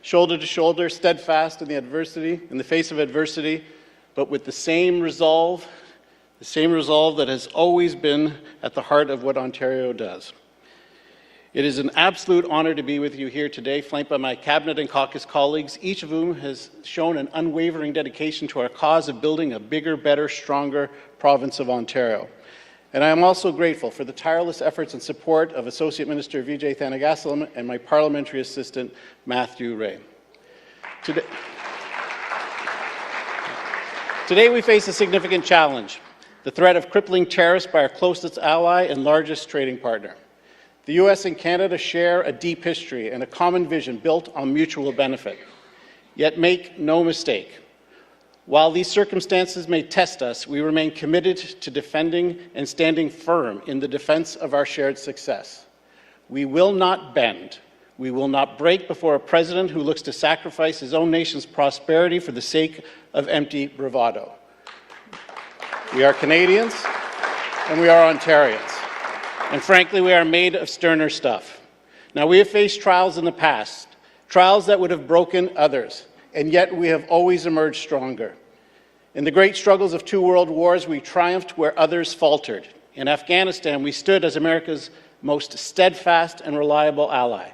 shoulder to shoulder, steadfast in the face of adversity, but with the same resolve that has always been at the heart of what Ontario does. It is an absolute honor to be with you here today, flanked by my cabinet and caucus colleagues, each of whom has shown an unwavering dedication to our cause of building a bigger, better, stronger province of Ontario. And I am also grateful for the tireless efforts and support of Associate Minister Vijay Thanagasalam and my parliamentary assistant, Matthew Ray. Today we face a significant challenge, the threat of crippling tariffs by our closest ally and largest trading partner. The US and Canada share a deep history and a common vision built on mutual benefit. Yet make no mistake, while these circumstances may test us, we remain committed to defending and standing firm in the defense of our shared success. We will not bend. We will not break before a president who looks to sacrifice his own nation's prosperity for the sake of empty bravado. We are Canadians, and we are Ontarians. And frankly, we are made of sterner stuff. Now, we have faced trials in the past, trials that would have broken others, and yet we have always emerged stronger. In the great struggles of 2 world wars, we triumphed where others faltered. In Afghanistan, we stood as America's most steadfast and reliable ally.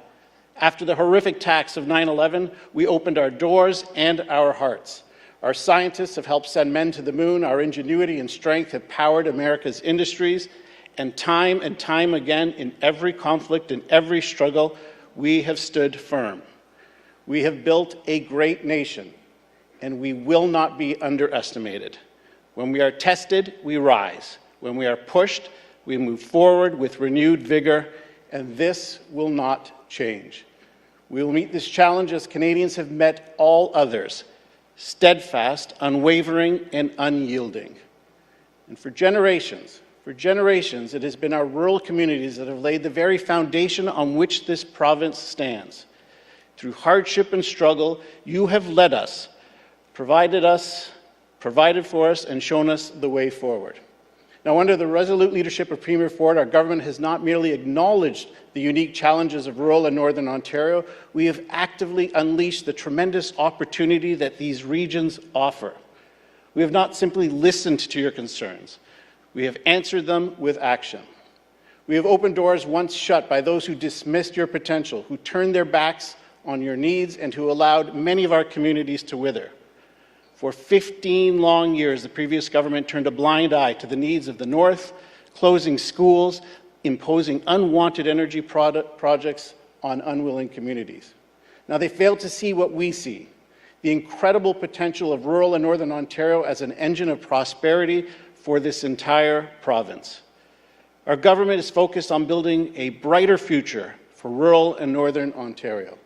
After the horrific attacks of 9/11, we opened our doors and our hearts. Our scientists have helped send men to the moon. Our ingenuity and strength have powered America's industries. And time again, in every conflict, in every struggle, we have stood firm. We have built a great nation, and we will not be underestimated. When we are tested, we rise. When we are pushed, we move forward with renewed vigor, and this will not change. We will meet this challenge as Canadians have met all others, steadfast, unwavering, and unyielding. And for generations, it has been our rural communities that have laid the very foundation on which this province stands. Through hardship and struggle, you have led us, provided for us, and shown us the way forward. Now, under the resolute leadership of Premier Ford, our government has not merely acknowledged the unique challenges of rural and northern Ontario, we have actively unleashed the tremendous opportunity that these regions offer. We have not simply listened to your concerns. We have answered them with action. We have opened doors once shut by those who dismissed your potential, who turned their backs on your needs, and who allowed many of our communities to wither. For 15 long years, the previous government turned a blind eye to the needs of the North, closing schools, imposing unwanted energy projects on unwilling communities. Now, they failed to see what we see, the incredible potential of rural and northern Ontario as an engine of prosperity for this entire province. Our government is focused on building a brighter future for rural and northern Ontario.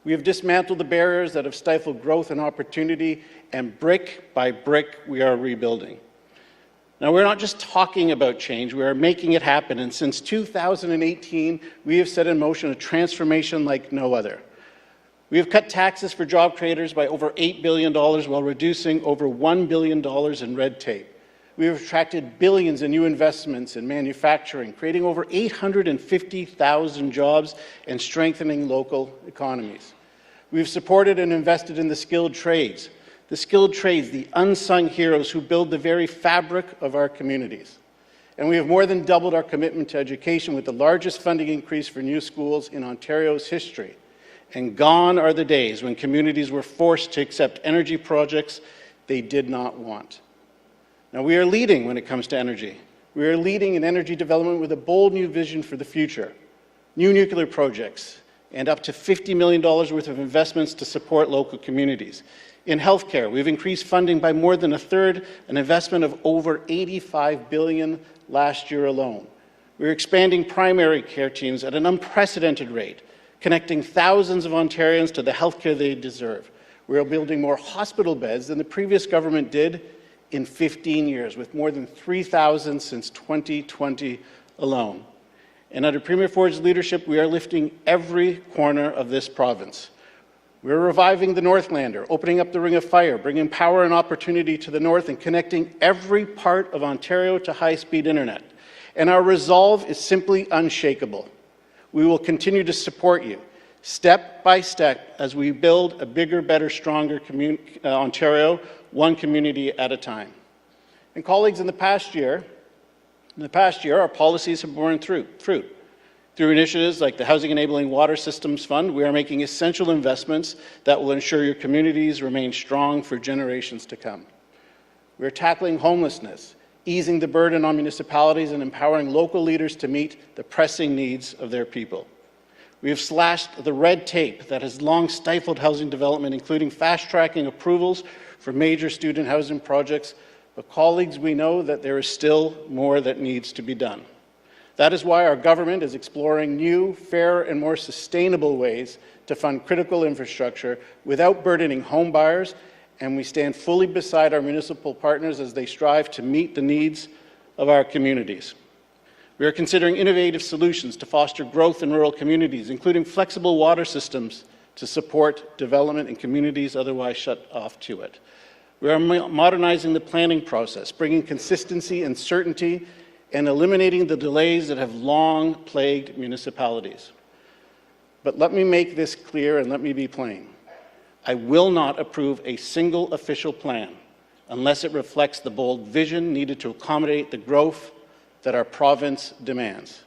We have dismantled the barriers that have stifled growth and opportunity, and brick by brick, we are rebuilding. Now, we're not just talking about change, we are making it happen, and since 2018, we have set in motion a transformation like no other. We have cut taxes for job creators by over $8 billion while reducing over $1 billion in red tape. We have attracted billions in new investments in manufacturing, creating over 850,000 jobs and strengthening local economies. We've supported and invested in the skilled trades, the unsung heroes who build the very fabric of our communities. And we have more than doubled our commitment to education with the largest funding increase for new schools in Ontario's history. And gone are the days when communities were forced to accept energy projects they did not want. Now, we are leading when it comes to energy. We are leading in energy development with a bold new vision for the future, new nuclear projects, and up to $50 million worth of investments to support local communities. In healthcare, we've increased funding by more than a third, an investment of over $85 billion last year alone. We're expanding primary care teams at an unprecedented rate, connecting thousands of Ontarians to the healthcare they deserve. We're building more hospital beds than the previous government did in 15 years, with more than 3,000 since 2020 alone. And under Premier Ford's leadership, we are lifting every corner of this province. We're reviving the Northlander, opening up the Ring of Fire, bringing power and opportunity to the North, and connecting every part of Ontario to high-speed internet. And our resolve is simply unshakable. We will continue to support you, step by step, as we build a bigger, better, stronger Ontario, one community at a time. And colleagues, in the past year, our policies have borne fruit. Through initiatives like the Housing Enabling Water Systems Fund, we are making essential investments that will ensure your communities remain strong for generations to come. We are tackling homelessness, easing the burden on municipalities, and empowering local leaders to meet the pressing needs of their people. We have slashed the red tape that has long stifled housing development, including fast-tracking approvals for major student housing projects. But colleagues, we know that there is still more that needs to be done. That is why our government is exploring new, fair, and more sustainable ways to fund critical infrastructure without burdening home buyers, and we stand fully beside our municipal partners as they strive to meet the needs of our communities. We are considering innovative solutions to foster growth in rural communities, including flexible water systems to support development in communities otherwise shut off to it. We are modernizing the planning process, bringing consistency and certainty, and eliminating the delays that have long plagued municipalities. But let me make this clear and let me be plain. I will not approve a single official plan unless it reflects the bold vision needed to accommodate the growth that our province demands.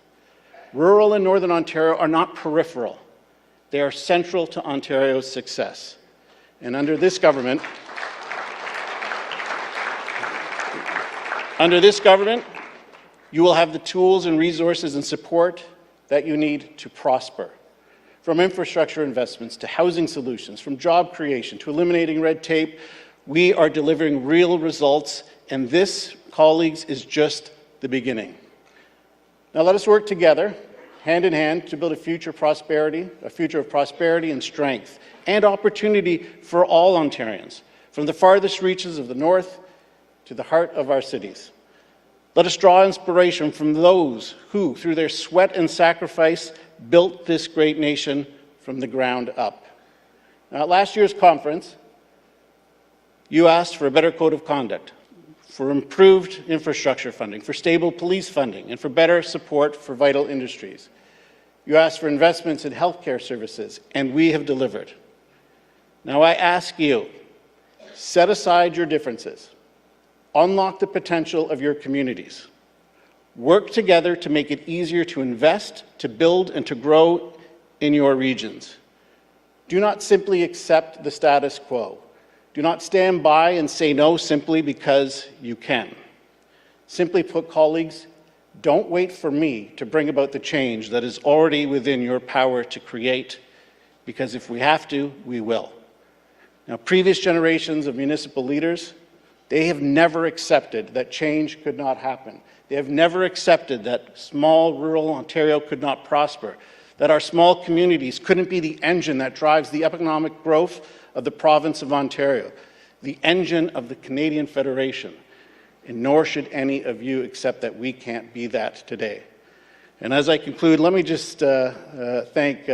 Rural and Northern Ontario are not peripheral. They are central to Ontario's success. And under this government, you will have the tools and resources and support that you need to prosper. From infrastructure investments to housing solutions, from job creation to eliminating red tape, we are delivering real results, and this, colleagues, is just the beginning. Now let us work together, hand in hand, to build a future of prosperity and strength and opportunity for all Ontarians, from the farthest reaches of the north to the heart of our cities. Let us draw inspiration from those who, through their sweat and sacrifice, built this great nation from the ground up. Now, at last year's conference, you asked for a better code of conduct, for improved infrastructure funding, for stable police funding, and for better support for vital industries. You asked for investments in healthcare services, and we have delivered. Now I ask you, set aside your differences. Unlock the potential of your communities. Work together to make it easier to invest, to build, and to grow in your regions. Do not simply accept the status quo. Do not stand by and say no simply because you can. Simply put, colleagues, don't wait for me to bring about the change that is already within your power to create, because if we have to, we will. Now, previous generations of municipal leaders, they have never accepted that change could not happen. They have never accepted that small rural Ontario could not prosper, that our small communities couldn't be the engine that drives the economic growth of the province of Ontario, the engine of the Canadian Federation. And nor should any of you accept that we can't be that today. And as I conclude, let me just thank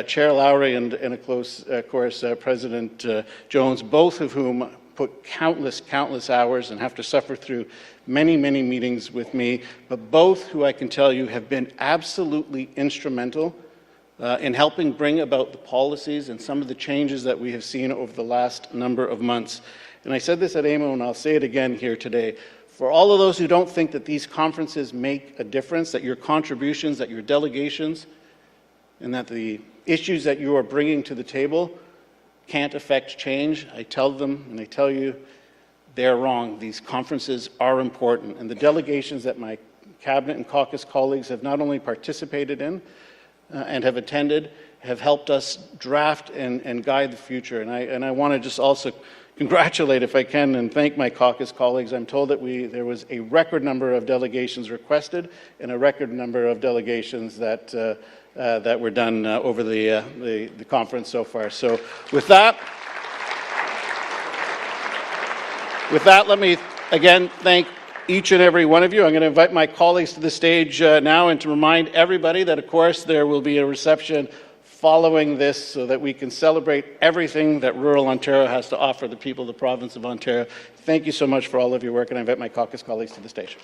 Chair Lowry and of course, President Jones, both of whom put countless hours and have to suffer through many meetings with me, but both who I can tell you have been absolutely instrumental in helping bring about the policies and some of the changes that we have seen over the last number of months. And I said this at AMO, and I'll say it again here today. For all of those who don't think that these conferences make a difference, that your contributions, that your delegations, and that the issues that you are bringing to the table can't affect change, I tell them and I tell you they're wrong. These conferences are important, and the delegations that my cabinet and caucus colleagues have not only participated in and have attended, have helped us draft and guide the future. And I want to just also congratulate, if I can, and thank my caucus colleagues. I'm told that there was a record number of delegations requested and a record number of delegations that were done over the conference so far. So with that, let me again thank each and every one of you. I'm going to invite my colleagues to the stage now, and to remind everybody that, of course, there will be a reception following this so that we can celebrate everything that rural Ontario has to offer the people of the province of Ontario. Thank you so much for all of your work, and I invite my caucus colleagues to the stage.